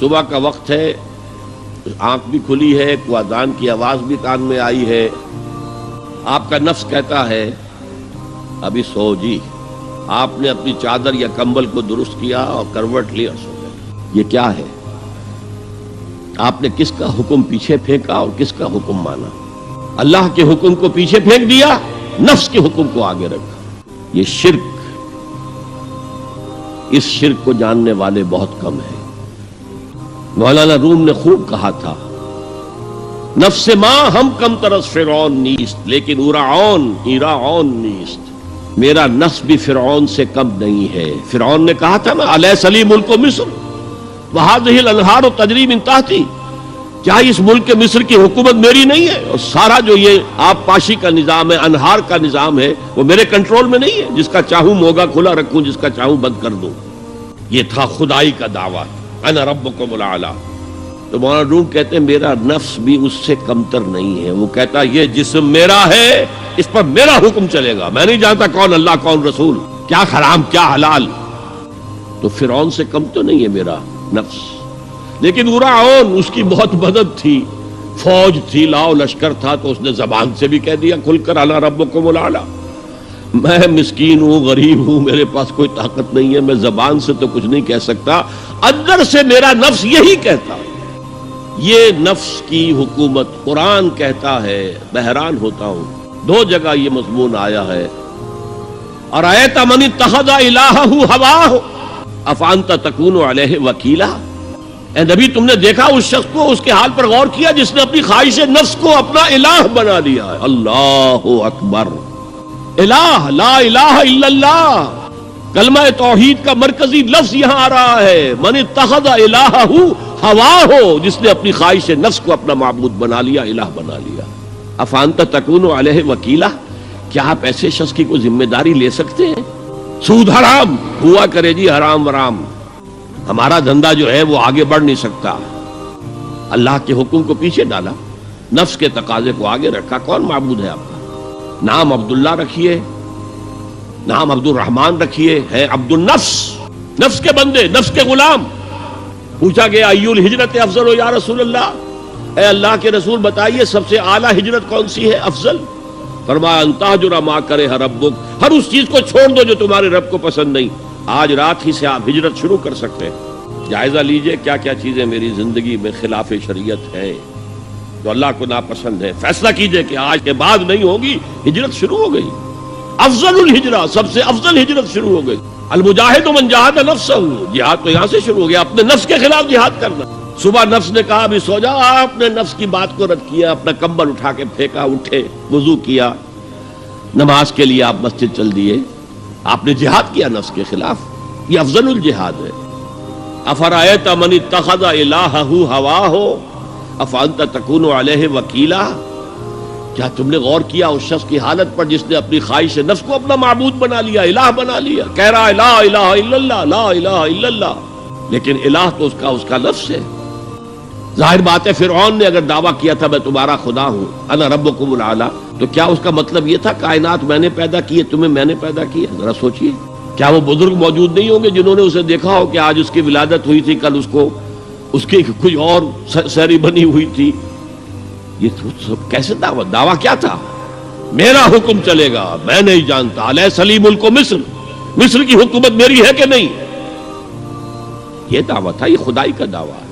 صبح کا وقت ہے، آنکھ بھی کھلی ہے، کوئی اذان کی آواز بھی کان میں آئی ہے، آپ کا نفس کہتا ہے ابھی سو جی، آپ نے اپنی چادر یا کمبل کو درست کیا اور کروٹ لی اور سو گئے۔ یہ کیا ہے؟ آپ نے کس کا حکم پیچھے پھینکا اور کس کا حکم مانا؟ اللہ کے حکم کو پیچھے پھینک دیا، نفس کے حکم کو آگے رکھا۔ یہ شرک، اس شرک کو جاننے والے بہت کم ہیں۔ مولانا روم نے خوب کہا تھا، نفس ماں ہم کم ترس فرعون نیست لیکن ایراعون نیست۔ میرا نفس بھی فرعون سے کم نہیں ہے۔ فرعون نے کہا تھا نا الیس لی ملک مصر وہذہ الانہار تجری من تحتی، کیا اس ملک مصر کی حکومت میری نہیں ہے؟ اور سارا جو یہ آب پاشی کا نظام ہے، انہار کا نظام ہے، وہ میرے کنٹرول میں نہیں ہے؟ جس کا چاہوں موگا کھلا رکھوں، جس کا چاہوں بند کر دوں۔ یہ تھا خدائی کا دعویٰ، انا ربکم الاعلی۔ تو مولانا روم کہتے ہیں میرا نفس بھی اس سے کمتر نہیں ہے۔ وہ کہتا یہ جسم میرا ہے، اس پر میرا حکم چلے گا، میں نہیں جانتا کون اللہ کون رسول، کیا حرام کیا حلال۔ تو فرعون سے کم تو نہیں ہے میرا نفس، لیکن ایراعون اس کی بہت مدد تھی، فوج تھی، لاؤ لشکر تھا، تو اس نے زبان سے بھی کہہ دیا کھل کر انا ربکم الاعلی۔ میں مسکین ہوں، غریب ہوں، میرے پاس کوئی طاقت نہیں ہے، میں زبان سے تو کچھ نہیں کہہ سکتا، اندر سے میرا نفس یہی کہتا۔ یہ نفس کی حکومت قرآن کہتا ہے، بحران ہوتا ہوں۔ دو جگہ یہ مضمون آیا ہے، ارأیت من اتخذ الہہ ہواہ افانت تکون علیہ وکیلا۔ اے نبی تم نے دیکھا اس شخص کو، اس کے حال پر غور کیا جس نے اپنی خواہش نفس کو اپنا الہ بنا لیا ہے۔ اللہ اکبر، الہ لا الہ الا اللہ، کلمہ توحید کا مرکزی لفظ یہاں آ رہا ہے، من اتخذ الہہ ہواہ، جس نے اپنی خواہش نفس کو اپنا معبود بنا لیا، الہ بنا لیا۔ افانت تکون علیہ وکیلا، کیا آپ ایسے شخص کی کوئی ذمہ داری لے سکتے ہیں؟ سود حرام ہوا کرے جی، حرام ورام، ہمارا دھندا جو ہے وہ آگے بڑھ نہیں سکتا۔ اللہ کے حکم کو پیچھے ڈالا، نفس کے تقاضے کو آگے رکھا۔ کون معبود ہے آپ کا؟ نام عبداللہ رکھیے، نام عبد الرحمن رکھیے، ہے عبد النفس، نفس کے بندے، نفس کے غلام۔ پوچھا گیا ای الہجرت افضل ہو یا رسول اللہ، اے اللہ کے رسول بتائیے سب سے اعلیٰ ہجرت کون سی ہے، افضل؟ فرمایا ان تہجر ما کرہ ربک، ہر اس چیز کو چھوڑ دو جو تمہارے رب کو پسند نہیں۔ آج رات ہی سے آپ ہجرت شروع کر سکتے ہیں۔ جائزہ لیجئے کیا کیا چیزیں میری زندگی میں خلاف شریعت ہیں، جو اللہ کو ناپسند ہے، فیصلہ کیجئے کہ آج کے بعد نہیں ہوگی۔ ہجرت شروع ہو گئی، افضل الہجرہ، سب سے افضل ہجرت شروع ہو گئی۔ المجاہد من جاہد نفسہ، جہاد تو یہاں سے شروع ہو گیا، اپنے نفس کے خلاف جہاد کرنا۔ صبح نفس نے کہا ابھی سو جاؤ، آپ نے نفس کی بات کو رد کیا، اپنا کمبل اٹھا کے پھینکا، اٹھے، وضو کیا، نماز کے لیے آپ مسجد چل دیے، آپ نے جہاد کیا نفس کے خلاف۔ یہ افضل الجہاد ہے۔ افرأیت من اتخذ الہہ ہواہ افانت تکون علیہ وکیلا، کیا تم نے غور کیا اس شخص کی حالت پر جس نے اپنی خواہش نفس کو اپنا معبود بنا لیا، الہ بنا لیا؟ کہہ رہا ہے لا الہ الا اللہ، لا الہ الا اللہ، لیکن الہ تو اس کا لفظ ہے۔ ظاہر بات ہے فرعون نے اگر دعویٰ کیا تھا میں تمہارا خدا ہوں، انا ربکم الاعلی، تو کیا اس کا مطلب یہ تھا کائنات میں نے پیدا کی ہے، تمہیں میں نے پیدا کیا؟ ذرا سوچئے، کیا وہ بزرگ موجود نہیں ہوں گے جنہوں نے اسے دیکھا ہو کہ آج اس کی ولادت ہوئی تھی، کل اس کی کوئی اور سیری بنی ہوئی تھی؟ یہ سب کیسے دعویٰ کیا تھا؟ میرا حکم چلے گا، میں نہیں جانتا، الیس لی ملک مصر، مصر کی حکومت میری ہے کہ نہیں؟ یہ دعویٰ تھا، یہ خدائی کا دعویٰ ہے۔